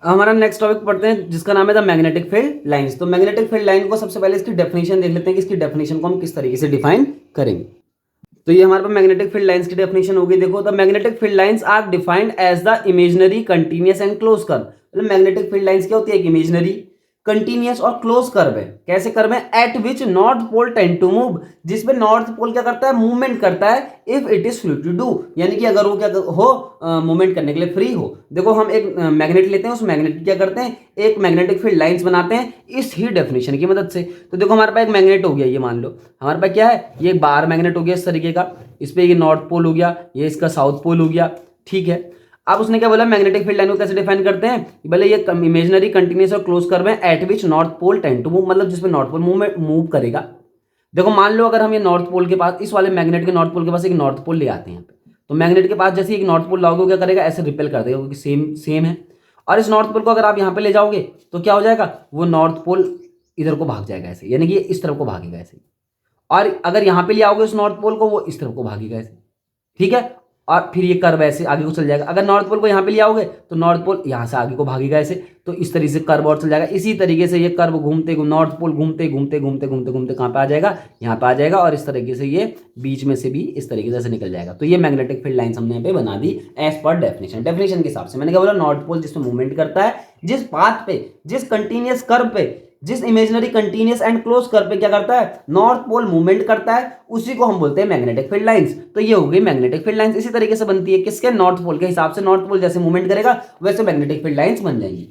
हमारा next topic पढ़ते हैं जिसका नाम है द मैग्नेटिक फील्ड लाइंस। तो मैग्नेटिक फील्ड लाइन को सबसे पहले इसकी डेफिनेशन देख लेते हैं कि इसकी डेफिनेशन को हम किस तरीके से डिफाइन करेंगे। तो ये हमारे पास मैग्नेटिक फील्ड लाइंस की डेफिनेशन होगी। देखो, the magnetic field lines are defined as the imaginary continuous and close curve. मतलब मैग्नेटिक फील्ड लाइंस क्या होती है? एक इमेजिनरी, कंटिन्यूअस और क्लोज कर्व है। कैसे कर्व है? At which north pole tend to move, जिसपे नॉर्थ पोल क्या करता है? मूवमेंट करता है। If it is free to do, यानी कि अगर वो क्या हो, मूवमेंट करने के लिए फ्री हो। देखो, हम एक मैग्नेट लेते हैं, उस मैग्नेट की क्या करते हैं? एक मैग्नेटिक फील्ड लाइंस बनाते हैं इस ही डेफिनेशन की मदद से। तो देखो, हमारे पास एक मैग्नेट हो गया, ये मान लो हमारे पास क्या है? ये बार मैग्नेट हो गया इस तरीके का। इस पे ये नॉर्थ पोल हो गया, ये इसका साउथ पोल हो गया। ठीक है, अब उसने क्या बोला? मैग्नेटिक फील्ड लाइन को कैसे डिफाइन करते हैं? भले ये इमेजिनरी, कंटिन्यूअस और क्लोज कर्व है at which north pole tend to move, मतलब जिसमें नॉर्थ पोल मूव करेगा। देखो, मान लो अगर हम ये नॉर्थ पोल के पास, इस वाले मैग्नेट के नॉर्थ पोल के पास एक नॉर्थ पोल ले आते हैं यहाँ पे, तो मैग्नेट के पास जैसे एक नॉर्थ पोल लाओगे, क्या करेगा? ऐसे रिपेल कर देगा, क्योंकि सेम सेम है। और इस नॉर्थ पोल को अगर आप यहाँ पे ले जाओगे तो क्या हो जाएगा? वो नॉर्थ पोल इधर को भाग जाएगा ऐसे, यानी कि इस तरफ को भागेगा ऐसे। और अगर यहाँ पे ले आओगे उस नॉर्थ पोल को, वो इस तरफ को भागेगा ऐसे। ठीक है, और फिर ये कर्व ऐसे आगे को चल जाएगा। अगर नॉर्थ पोल को यहाँ पे ले आओगे तो नॉर्थ पोल यहाँ से आगे को भागेगा ऐसे। तो इस तरीके से कर्व और चल जाएगा। इसी तरीके से ये कर्व घूमते नॉर्थ पोल घूमते घूमते घूमते घूमते घूमते कहाँ पे आ जाएगा? यहाँ पे आ जाएगा। और इस तरीके से ये बीच में से भी इस तरीके से ऐसे निकल जाएगा। तो ये मैग्नेटिक फील्ड लाइन्स हमने यहाँ पे बना दी एज पर डेफिनेशन के हिसाब से। मैंने क्या बोला? नॉर्थ पोल जिसमें मूवमेंट करता है, जिस पाथ पे, जिस कंटिन्यूअस कर्व पे, जिस imaginary continuous and close curve पे क्या करता है? नॉर्थ पोल मूवमेंट करता है, उसी को हम बोलते हैं मैग्नेटिक फील्ड लाइंस। तो ये हो गई मैग्नेटिक फील्ड लाइंस। इसी तरीके से बनती है किसके? नॉर्थ पोल के हिसाब से। नॉर्थ पोल जैसे मूवमेंट करेगा वैसे मैग्नेटिक फील्ड लाइंस बन जाएंगी।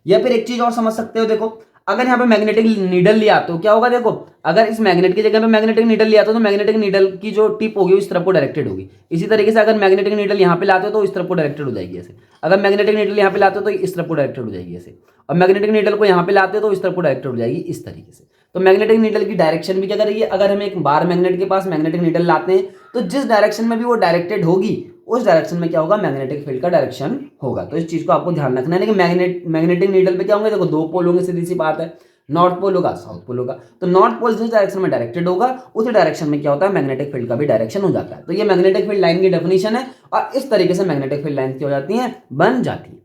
या फिर एक चीज और समझ सकते हो, देखो अगर यहाँ पे मैग्नेटिक नीडल लिया तो क्या होगा? देखो, अगर इस मैग्नेट की जगह पे मैग्नेटिक नीडल लिया तो मैग्नेटिक नीडल की जो टिप होगी इस तरफ को डायरेक्टेड होगी। इसी तरीके से अगर मैग्नेटिक नीडल यहाँ पे लाते हो तो इस तरफ को डायरेक्टेड हो जाएगी ऐसे। अगर मैग्नेटिक नीडल यहाँ पे लाते हो तो इस तरफ को डायरेक्टेड हो जाएगी ऐसे। और मैग्नेटिक नीडल को यहाँ पे लाते हो तो इस तरफ को डायरेक्टेड हो जाएगी इस तरीके से। तो मैग्नेटिक नीडल की डायरेक्शन भी क्या करेगी? अगर हम एक बार मैग्नेट के पास मैग्नेटिक नीडल लाते हैं तो जिस डायरेक्शन में भी वो डायरेक्टेड होगी उस डायरेक्शन में क्या होगा? मैग्नेटिक फील्ड का डायरेक्शन होगा। तो इस चीज को आपको ध्यान रखना है कि मैग्नेटिक नीडल पे क्या होंगे? देखो, दो पोल होंगे, सीधी सी बात है। नॉर्थ पोल होगा, साउथ पोल होगा। तो नॉर्थ पोल जिस डायरेक्शन में डायरेक्टेड होगा उस डायरेक्शन में क्या होता है? मैग्नेटिक फील्ड का भी डायरेक्शन हो जाता है। तो ये मैग्नेटिक फील्ड लाइन की डेफिनेशन है और इस तरीके से मैग्नेटिक फील्ड लाइन क्या हो जाती है? बन जाती है।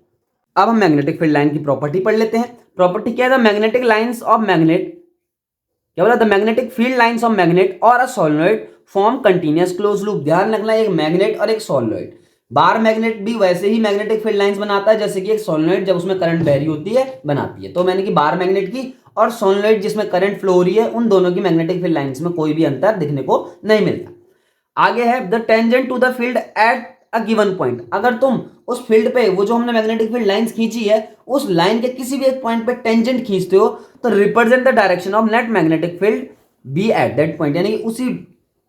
अब हम मैग्नेटिक फील्ड लाइन की प्रॉपर्टी पढ़ लेते हैं। प्रॉपर्टी क्या है? The magnetic lines of magnet, क्या बोला? The magnetic field lines of magnet और a solenoid form continuous close loop. ध्यान रखना, एक मैग्नेट और एक सोलेनोइड। बार मैग्नेट भी वैसे ही मैग्नेटिक फील्ड लाइंस बनाता है जैसे कि एक सोलेनोइड जब उसमें करंट बह रही होती है बनाती है। तो मैंने कि बार मैग्नेट की और सोलेनोइड जिसमें करंट फ्लो हो रही है, उन दोनों की मैग्नेटिक फील्ड लाइंस में कोई भी अंतर दिखने को नहीं मिलता। आगे है the tangent to the field at a given point. अगर तुम उस फील्ड पे, वो जो हमने मैग्नेटिक फील्ड लाइंस खींची है, उस लाइन के किसी भी एक पॉइंट पे टेंजेंट खींचते हो तो represent the direction of net magnetic field B at that point, यानी कि उसी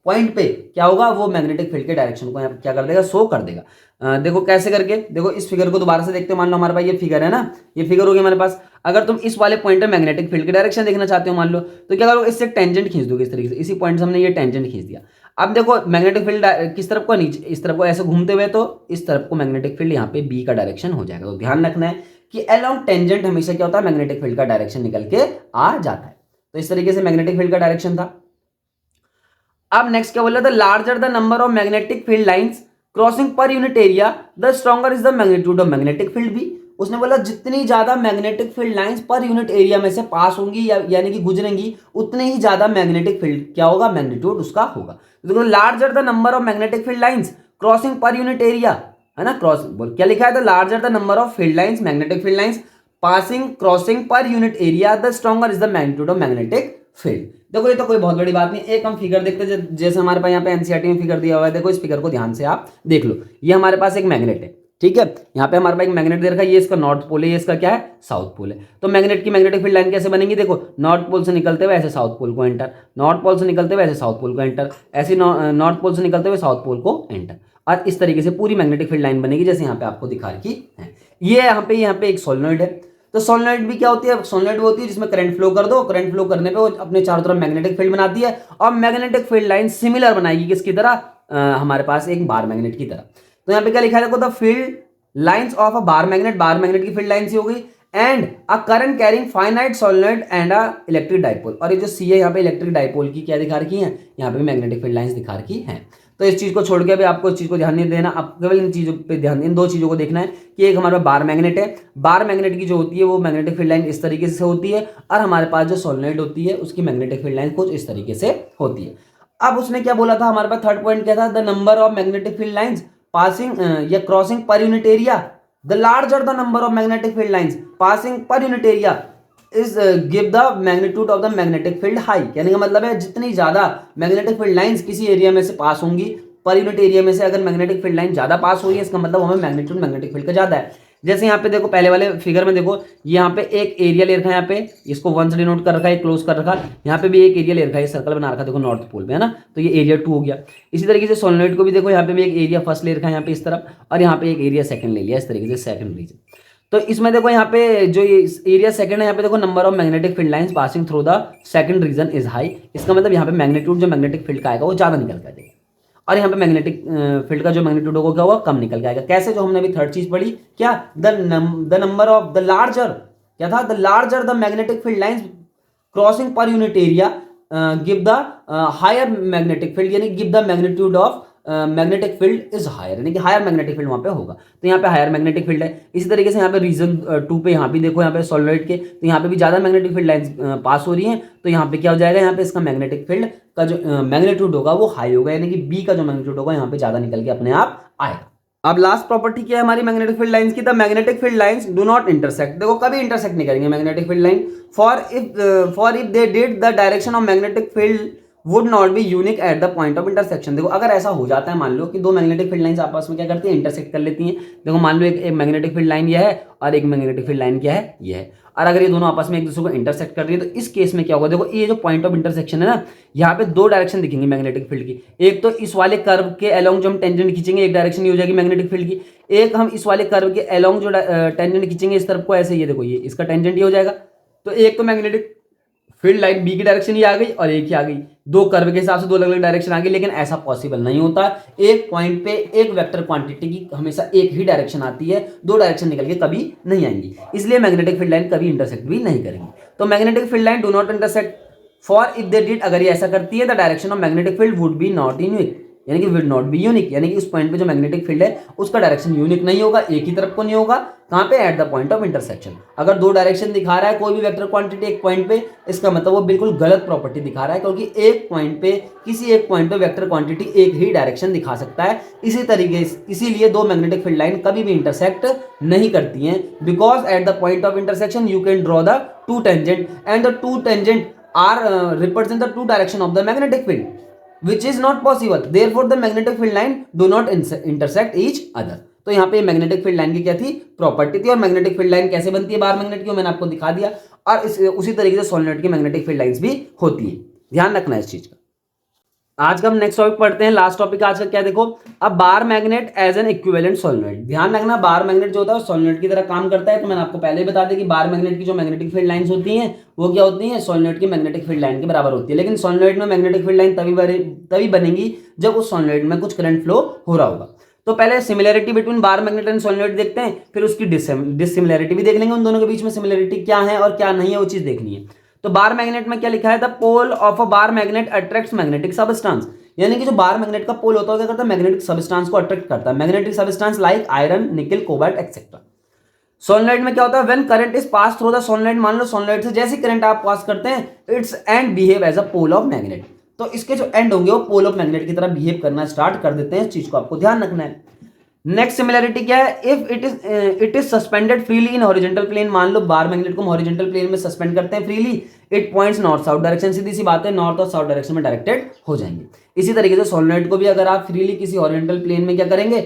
पॉइंट पे क्या होगा? वो मैग्नेटिक फील्ड के डायरेक्शन को क्या कर देगा? शो कर देगा। देखो कैसे करके, देखो इस फिगर को दोबारा से देखते हो। मान लो हमारे पास ये फिगर है ना, ये फिगर होगी हमारे पास। अगर तुम इस वाले पॉइंट पे मैग्नेटिक फील्ड की डायरेक्शन देखना चाहते हो मान लो, तो क्या करोगे? इससे टेंजेंट खींच दोगे इस तरीके से। इसी पॉइंट से हमने ये टेंजेंट खींच दिया। अब देखो मैग्नेटिक फील्ड किस तरफ को? नीचे इस तरफ को ऐसे घूमते हुए, तो इस तरफ को मैग्नेटिक फील्ड यहाँ पे बी का डायरेक्शन हो जाएगा। तो ध्यान रखना है कि अलोंग टेंजेंट हमेशा क्या होता है? मैग्नेटिक फील्ड का डायरेक्शन निकल के आ जाता है। तो इस तरीके से मैग्नेटिक फील्ड का डायरेक्शन था। अब नेक्स्ट क्या बोला? The larger the number of magnetic field lines crossing per unit area the stronger is the magnitude of magnetic field भी। उसने बोला जितनी ज्यादा मैग्नेटिक फील्ड लाइंस पर यूनिट एरिया में से पास होंगी यानी कि गुजरेंगी, उतने ही ज्यादा मैग्नेटिक फील्ड क्या होगा? मैग्नीट्यूड उसका होगा। तो larger the number of magnetic field lines crossing per unit area, है ना? क्रॉस बोल क्या लिखा है? The larger the number of field lines, magnetic field lines passing crossing per unit area the stronger is the magnitude of magnetic field. देखो ये तो कोई बहुत बड़ी बात नहीं। एक हम फिगर देखते हैं, जैसे हमारे पास यहाँ पे एनसीईआरटी में फिगर दिया हुआ है। देखो इस फिगर को ध्यान से आप देख लो। ये हमारे पास एक मैग्नेट है, ठीक है। यहाँ पे हमारे पास एक मैग्नेट दे रखा है। ये इसका नॉर्थ पोल है, ये इसका क्या है? साउथ पोल है। तो मैग्नेट की मैग्नेटिक फील्ड लाइन कैसे बनेगी? देखो, नॉर्थ पोल से निकलते हुए ऐसे साउथ पोल को एंटर, नॉर्थ पोल से निकलते हुए ऐसे साउथ पोल को एंटर, ऐसे नॉर्थ पोल से निकलते हुए साउथ पोल को एंटर। और इस तरीके से पूरी मैग्नेटिक फील्ड लाइन बनेगी जैसे यहाँ पे आपको दिखा रखी है। ये यहाँ पे एक सोलेनोइड है। तो सोलेनोइड भी क्या होती है? सोलेनोइड वो होती है जिसमें करंट फ्लो कर दो, करंट फ्लो करने पे वो अपने चारों तरफ मैग्नेटिक फील्ड बनाती है और मैग्नेटिक फील्ड लाइन सिमिलर बनाएगी किसकी तरह? हमारे पास एक बार मैग्नेट की तरह। तो यहाँ पे क्या लिखा है? देखो, the field lines of a bar magnet, bar magnet की फील्ड लाइंस ही हो गई, and a current carrying finite solenoid and a electric dipole. और ये जो सी है यहाँ पे इलेक्ट्रिक डाइपोल की क्या दिखा रखी है? यहाँ पे मैग्नेटिक फील्ड लाइंस दिखा रखी है। तो इस चीज को छोड़ के अभी आपको इस चीज को ध्यान नहीं देना, आप केवल इन चीजों पे ध्यान, इन दो चीजों को देखना है कि एक हमारे पास बार मैग्नेट है, बार मैग्नेट की जो होती है वो मैग्नेटिक फील्ड लाइन इस तरीके से होती है, और हमारे पास जो सोलेनोइड होती है उसकी मैग्नेटिक फील्ड लाइन कुछ इस तरीके से होती है। अब उसने क्या बोला था, हमारे पास थर्ड पॉइंट क्या था, the number of magnetic field lines passing या crossing per unit area, the larger the number of magnetic field lines passing per unit area is give the magnitude of the magnetic field high. कहने का मतलब है जितनी ज्यादा magnetic field lines किसी area में से पास होंगी, पर यूनिट एरिया में से अगर मैग्नेटिक फील्ड लाइन ज्यादा पास हुई है, इसका मतलब हमें मैग्नीट्यूड मैग्नेटिक फील्ड का ज्यादा है। जैसे यहाँ पे देखो पहले वाले फिगर में देखो, यहाँ पे एक एरिया ले रखा है, यहाँ पे इसको 1 से डिनोट कर रखा है, क्लोज कर रखा है, यहाँ पे भी एक एरिया ले रखा है, सर्कल बना रखा है देखो नॉर्थ पोल में, है ना, तो ये एरिया 2 हो गया। इसी तरीके से सोलेनोइड को भी देखो, यहाँ पे भी एक एरिया फर्स्ट ले रखा है यहाँ पे इस तरफ, और यहाँ पे एक एरिया सेकंड ले लिया इस तरीके से, सेकंड रीजन। तो इसमें देखो यहाँ पे जो ये एरिया सेकंड है, यहाँ पे देखो number of magnetic field lines passing through the second region is high. इसका मतलब यहाँ पे मैग्नीट्यूड जो मैग्नेटिक फील्ड का आएगा वो ज्यादा निकल कर देगा, और यहाँ पे मैग्नेटिक फील्ड का जो मैग्नीट्यूड होगा क्या होगा, कम निकल के आएगा। कैसे, जो हमने अभी थर्ड चीज पढ़ी क्या, the number of the larger, क्या था, the larger the magnetic field lines crossing per unit area give the higher magnetic field, यानी give the magnitude of magnetic field is higher, यानी कि हायर मैग्नेटिक फील्ड वहां पे होगा। तो यहाँ पे हायर मैग्नेटिक फील्ड है। इसी तरीके से यहाँ पे रीजन 2 पे यहाँ भी देखो, यहाँ पे सोलेनोइड के, तो यहाँ पे भी ज्यादा मैग्नेटिक फील्ड लाइंस पास हो रही है, तो यहाँ पे क्या हो जाएगा, यहाँ पे इसका मैग्नेटिक फील्ड का जो मैग्नीट्यूड होगा वो हाई होगा, यानी कि बी का जो मैग्नीट्यूड होगा यहाँ पे ज्यादा निकल के अपने आप आएगा। अब लास्ट प्रॉपर्टी क्या है हमारी मैग्नेटिक फील्ड लाइंस की, the magnetic field lines do not intersect. देखो कभी इंटरसेक्ट नहीं करेंगे magnetic field line, for if they did the direction of magnetic field would not be unique at the point of intersection. देखो अगर ऐसा हो जाता है, मान लो कि दो मैग्नेटिक फील्ड लाइंस आपस में क्या करती हैं, इंटरसेक्ट कर लेती हैं। देखो मान लो एक मैग्नेटिक फील्ड लाइन यह है और एक मैग्नेटिक फील्ड लाइन क्या है, यह है, और अगर ये दोनों आपस में एक दूसरे को इंटरसेक्ट कर रही है, तो इस केस में क्या होगा, देखो ये जो पॉइंट ऑफ इंटरसेक्शन है ना, यहाँ पे दो डायरेक्शन दिखेंगी मैग्नेटिक फील्ड की। एक तो इस वाले कर्व के अलोंग जो हम टेंजेंट खींचेंगे, एक डायरेक्शन ये हो जाएगी मैग्नेटिक फील्ड की। एक हम इस वाले कर्व के अलोंग जो टेंजेंट खींचेंगे इस तरफ को, ऐसे ये देखो ये इसका टेंजेंट ये हो जाएगा। तो एक तो मैग्नेटिक फील्ड लाइन बी की डायरेक्शन ही आ गई और एक ही आ गई, दो कर्व के हिसाब से दो अलग अलग डायरेक्शन आ गई। लेकिन ऐसा पॉसिबल नहीं होता, एक पॉइंट पे एक वेक्टर क्वांटिटी की हमेशा एक ही डायरेक्शन आती है, दो डायरेक्शन निकल के कभी नहीं आएंगी, इसलिए मैग्नेटिक फील्ड लाइन कभी इंटरसेक्ट भी नहीं करेंगी। तो magnetic field line do not intersect, for if they did, अगर ये ऐसा करती है, the direction of magnetic field would be not unique, यानी कि विल नॉट बी यूनिक, यानी कि उस पॉइंट पे जो मैग्नेटिक फील्ड है उसका डायरेक्शन यूनिक नहीं होगा, एक ही तरफ को नहीं होगा। कहां पे, eight the point of intersection. अगर दो डायरेक्शन दिखा रहा है कोई भी वेक्टर क्वांटिटी एक पॉइंट पे, इसका मतलब वो बिल्कुल गलत प्रॉपर्टी दिखा रहा है, क्योंकि एक पॉइंट पे, किसी एक पॉइंट पे वेक्टर क्वांटिटी एक ही डायरेक्शन दिखा सकता है। इसी तरीके इसीलिए दो मैग्नेटिक फील्ड लाइन कभी भी इंटरसेक्ट नहीं करती हैं, because at the point of intersection you can draw the two tangent and the two tangent are represent the two direction of the magnetic field, which is not possible, therefore the magnetic field line do not intersect each other। तो यहाँ पे magnetic field line की क्या थी, property थी। और magnetic field line कैसे बनती है बार मैग्नेट की, मैंने आपको दिखा दिया। और उसी तरीके से सोलेनोइड की मैग्नेटिक फील्ड लाइंस भी होती है, ध्यान रखना है इस चीज का। आज का हम नेक्स्ट टॉपिक पढ़ते हैं, लास्ट टॉपिक आज का क्या, देखो अब bar magnet as an equivalent solenoid. ध्यान रखना, बार मैग्नेट जो होता है सोलेनोइड की तरह काम करता है। तो मैंने आपको पहले ही बता दिया कि बार मैग्नेट की जो मैग्नेटिक फील्ड लाइंस होती हैं वो क्या होती हैं, सोलेनोइड की मैग्नेटिक फील्ड लाइन के बराबर होती है। लेकिन सोलेनोइड में मैग्नेटिक फील्ड लाइन तभी बनेगी जब उस सोलेनोइड में कुछ करंट फ्लो हो रहा होगा। तो पहले similarity between bar magnet and solenoid देखते हैं, फिर उसकी डिसिमिलरिटी भी देख लेंगे, उन दोनों के बीच में सिमिलरिटी क्या है और क्या नहीं है वो चीज देखनी है। तो बार मैग्नेट में क्या लिखा है, the pole of a bar magnet attracts magnetic substance, यानी कि जो बार मैग्नेट का पोल होता है क्या करता है, मैग्नेटिक सबस्टेंस को अट्रैक्ट करता है। मैग्नेटिक सबस्टेंस लाइक आयरन, निकल, कोबाल्ट एक्सेट्रा। सोलेनोइड में क्या होता है, when current is pass through the solenoid, मान लो सोलेनोइड से जैसे करंट आप पास करते हैं, its end behave as a pole of magnet. तो इसके जो एंड होंगे वो पोल ऑफ मैग्नेट की तरह बिहेव करना स्टार्ट कर देते हैं, इस चीज को आपको ध्यान रखना है। नेक्स्ट सिमिलरिटी क्या है, if it is suspended freely in horizontal plane, मान लो बार मैग्नेट को हम हॉरिजॉन्टल प्लेन में सस्पेंड करते हैं freely, it points north south direction, सीधी सी बात है नॉर्थ और साउथ डायरेक्शन में डायरेक्टेड हो जाएंगे। इसी तरीके से सोलेनोइड को भी अगर आप फ्रीली किसी हॉरिजॉन्टल प्लेन में क्या करेंगे,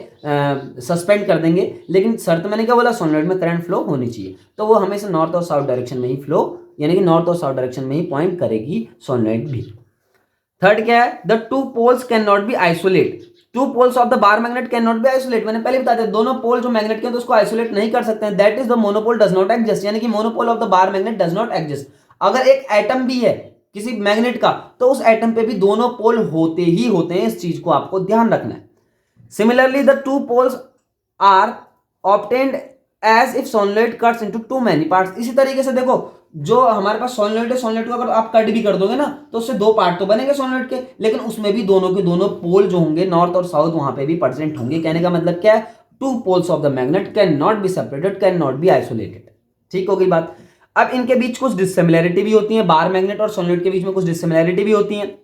सस्पेंड कर देंगे, लेकिन शर्त मैंने क्या बोला, सोलेनोइड में करंट फ्लो होनी चाहिए, तो वो हमेशा नॉर्थ और साउथ डायरेक्शन में ही फ्लो, यानी कि नॉर्थ और साउथ डायरेक्शन में ही पॉइंट करेगी सोलेनोइड भी। थर्ड क्या है, the two poles can not be isolate, two poles of the bar magnet can not be isolate. मैंने पहले बता दिया दोनों पोल जो मैग्नेट के हैं तो उसको आइसोलेट नहीं कर सकते हैं, that is the monopole does not exist, यानी कि monopole of the bar magnet does not exist. अगर एक एटम भी है किसी मैग्नेट का तो उस एटम पे भी दोनों पोल होते ही होते हैं, इस चीज को आपको ध्यान रखना है। Similarly the two poles are obtained as if solenoid cuts into two many parts. इसी तरीके से देखो जो हमारे पास सोलेनोइड है, सोलेनोइड को अगर आप कट भी कर दोगे ना तो उससे दो पार्ट तो बनेंगे सोलेनोइड के, लेकिन उसमें भी दोनों के दोनों पोल जो होंगे नॉर्थ और साउथ वहां पे भी प्रेजेंट होंगे। कहने का मतलब क्या है, two poles of the magnet can not be separated, can not be isolated. ठीक होगी बात। अब इनके बीच कुछ डिसिमिलैरिटी भी होती है, बार मैग्नेट और सोलेनोइड के बीच में कुछ डिसिमिलैरिटी भी होती है।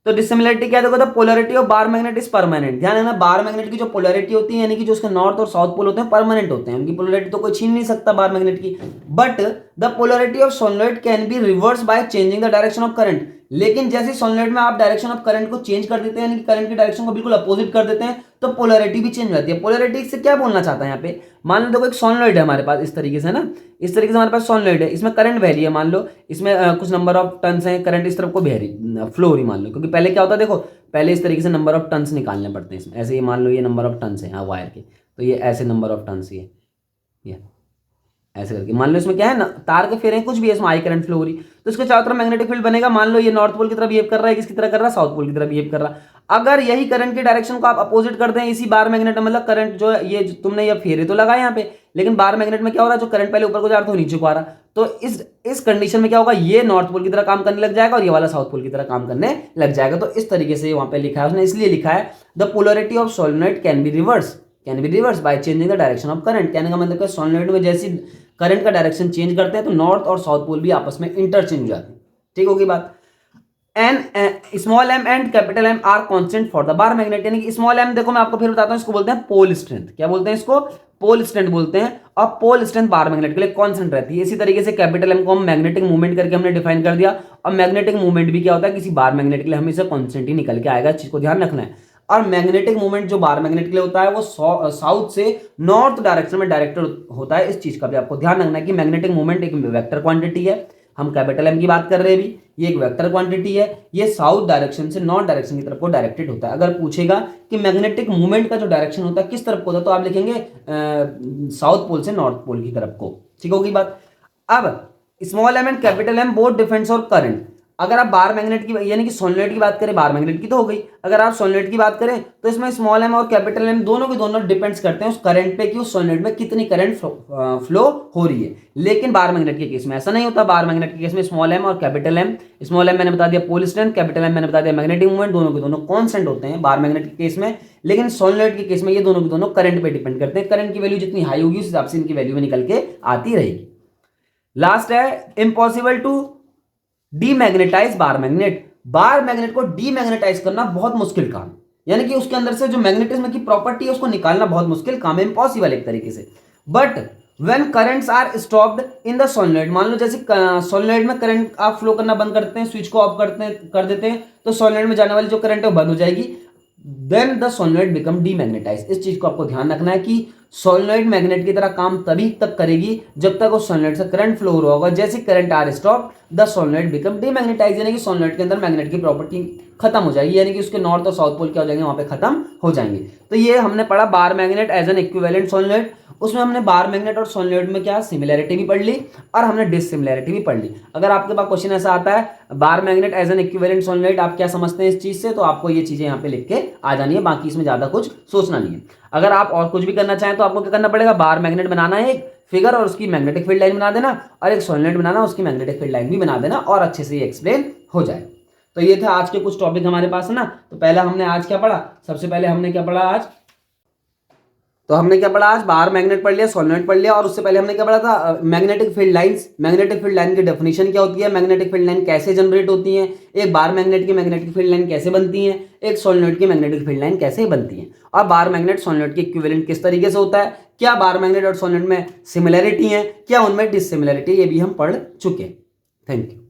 तो डिसिमिलैरिटी क्या देखो, the polarity of bar magnet is permanent. ध्यान रखना, बार मैग्नेट की जो पोलैरिटी होती है यानी कि जो उसके नॉर्थ और साउथ पोल होते हैं परमानेंट होते हैं, उनकी पोलैरिटी तो कोई छीन नहीं सकता बार मैग्नेट की। But the polarity of solenoid can be reverse by changing the direction of current. लेकिन जैसे सोलेनोइड में आप डायरेक्शन ऑफ करंट को चेंज कर देते हैं, यानी कि करंट की डायरेक्शन को बिल्कुल अपोजिट कर देते हैं, तो पोलैरिटी भी चेंज हो जाती है। पोलैरिटी से क्या बोलना चाहता है यहाँ पे, मान लो देखो एक सोलेनोइड है हमारे पास इस तरीके से ना, इस तरीके से हमारे पास सोलेनोइड है, इसमें करंट बह रही है, मान लो इसमें कुछ नंबर ऑफ टर्न्स हैं, करंट इस तरफ को बह रही फ्लो हो रही मान लो, क्योंकि पहले क्या होता है देखो, पहले इस तरीके से नंबर ऑफ टर्न्स निकालने पड़ते हैं इसमें। ऐसे ये मान लो ये नंबर ऑफ टर्न्स है वायर के, तो ये ऐसे नंबर ऑफ टर्न्स ये ऐसे करके मान लो इसमें क्या है ना, तार के फेरे कुछ भी है, इसमें आई करंट फ्लो हो रही, तो इसके चारों तरफ मैग्नेटिक फील्ड बनेगा। मान लो ये नॉर्थ पोल की तरफ बिहेव कर रहा है, किसकी तरह कर रहा है, साउथ पोल की तरफ बिहेव कर रहा है। अगर यही करंट की डायरेक्शन को आप अपोजिट कर दें इसी बार मैग्नेट में, मतलब करंट जो है ये तुमने ये फेरे तो लगाए यहाँ पे, लेकिन बार मैग्नेट में क्या हो रहा है, जो करंट पहले ऊपर को जा रहा था वो नीचे को आ रहा, तो इस कंडीशन में क्या होगा, ये नॉर्थ पोल की तरह काम करने लग जाएगा और ये वाला साउथ पोल की तरह काम करने लग जाएगा। तो इस तरीके से वहां पे लिखा है उसने, इसलिए लिखा है the polarity of solenoid can be reverse by changing the direction of current. कहने का मतलब है सोलेनोइड में जैसी करंट का डायरेक्शन चेंज करते हैं तो नॉर्थ और साउथ पोल भी आपस में इंटरचेंज हो जाते हैं। ठीक होगी बात। N small m and capital M are constant for the bar magnet. यानी कि स्मॉल एम देखो मैं आपको फिर बताता हूं, इसको बोलते हैं पोल स्ट्रेंथ। क्या बोलते हैं इसको, पोल स्ट्रेंथ बोलते हैं। और पोल स्ट्रेंथ बार मैग्नेट के लिए कांस्टेंट रहती है। इसी तरीके से कैपिटल एम को हम मैग्नेटिक मूवमेंट करके हमने डिफाइन कर दिया, और मैग्नेटिक मूवमेंट भी क्या होता है, किसी बार मैग्नेट के लिए हमेशा कांस्टेंट ही निकल के आएगा, चीज को ध्यान रखना है। और मैग्नेटिक मूवमेंट जो बार मैग्नेट के लिए होता है वो साउथ से नॉर्थ डायरेक्शन में डायरेक्टेड होता है। इस चीज का भी आपको ध्यान रखना है कि मैग्नेटिक मूवमेंट एक वेक्टर क्वांटिटी है, हम कैपिटल एम की बात कर रहे हैं अभी, ये एक वेक्टर क्वांटिटी है, ये साउथ डायरेक्शन से नॉर्थ डायरेक्शन की तरफ को डायरेक्टेड होता है। अगर पूछेगा कि मैग्नेटिक मूवमेंट का जो डायरेक्शन होता है किस तरफ को होता है, तो आप लिखेंगे साउथ पोल से नॉर्थ पोल की तरफ को। ठीक होगी बात। अब small m and capital M both defence और करंट। अगर आप बार मैग्नेट की यानी कि सोलेनोइड की बात करें, बार मैग्नेट की तो हो गई, अगर आप सोलेनोइड की बात करें तो इसमें स्मॉल एम और कैपिटल एम दोनों के दोनों डिपेंड्स करते हैं उस करंट पे कि उस सोलेनोइड में कितनी करंट फ्लो हो रही है। लेकिन बार मैग्नेट के केस में ऐसा नहीं होता। बार मैग्नेट के केस में स्मॉल एम और कैपिटल एम, स्मॉल एम मैंने बता दिया पोल स्ट्रेंथ, कैपिटल एम मैंने बता दिया मैग्नेटिक मूवमेंट, दोनों के दोनों कांस्टेंट होते हैं बार मैग्नेट के केस में। लेकिन सोलेनोइड के केस में ये दोनों के दोनों करंट पे डिपेंड करते हैं। करंट की वैल्यू जितनी हाई होगी उस हिसाब से इनकी वैल्यू में निकल के आती रहेगी। लास्ट है impossible to demagnetise bar magnet. Bar magnet को डीमैग्नेटाइज करना बहुत मुश्किल काम, यानी कि उसके अंदर से जो मैग्नेटिज्म की प्रॉपर्टी है उसको निकालना बहुत मुश्किल काम है, इम्पॉसिबल एक तरीके से। But when currents are stopped in the solenoid, मान लो जैसे सोलेनोइड में करंट आप फ्लो करना बंद करते हैं, स्विच को ऑफ कर देते हैं, तो सोलेनोइड में जाने वाली जो करंट है वो बंद हो जाएगी। Then the solenoid become demagnetise. इस चीज को आपको ध्यान रखना है कि सोलेनोइड मैग्नेट की तरह काम तभी तक करेगी जब तक उस सोलेनोइड से करंट फ्लो हो रहा होगा। जैसे current are stop the solenoid become demagnetise, यानी कि सोलेनोइड के अंदर मैग्नेट की प्रॉपर्टी खत्म हो जाएगी, यानी कि उसके नॉर्थ और साउथ पोल क्या हो जाएंगे, वहां पे खत्म हो जाएंगे। तो ये हमने पढ़ा bar magnet as an equivalent solenoid. उसमें हमने बार मैग्नेट और सोलेनोइड में क्या सिमिलैरिटी भी पढ़ ली और हमने डिसिमिलैरिटी भी पढ़ ली। अगर आपके पास क्वेश्चन ऐसा आता है bar magnet as an equivalent solenoid, आप क्या समझते हैं इस चीज से, तो आपको ये चीजें यहाँ पे लिख के आ जानी है, बाकी इसमें ज्यादा कुछ सोचना नहीं है। अगर आप और कुछ भी करना चाहें तो आपको क्या करना पड़ेगा, बार मैग्नेट बनाना है एक फिगर और उसकी मैग्नेटिक फील्ड लाइन बना देना, और एक सोलेनोइड बनाना उसकी मैग्नेटिक फील्ड लाइन भी बना देना, और अच्छे से ये एक्सप्लेन हो जाए। तो ये था आज के कुछ टॉपिक हमारे पास है ना। तो पहला हमने आज क्या पढ़ा, सबसे पहले हमने क्या पढ़ा आज, तो हमने क्या पढ़ा आज, बार मैग्नेट पढ़ लिया, सोलेनोइड पढ़ लिया, और उससे पहले हमने क्या पढ़ा था, magnetic field lines. Magnetic field line की डेफिनेशन क्या होती है, मैग्नेटिक फील्ड लाइन कैसे जनरेट होती है, एक बार मैग्नेट की मैग्नेटिक फील्ड लाइन कैसे बनती है, एक सोलेनोइड की मैग्नेटिक फील्ड लाइन कैसे बनती है, और बार मैग्नेट सोलेनोइड के इक्विवेलेंट किस तरीके से होता है, क्या बार मैग्नेट और सोलेनोइड में सिमिलैरिटी है, क्या उनमें डिसिमिलैरिटी, ये भी हम पढ़ चुके हैं। Thank you.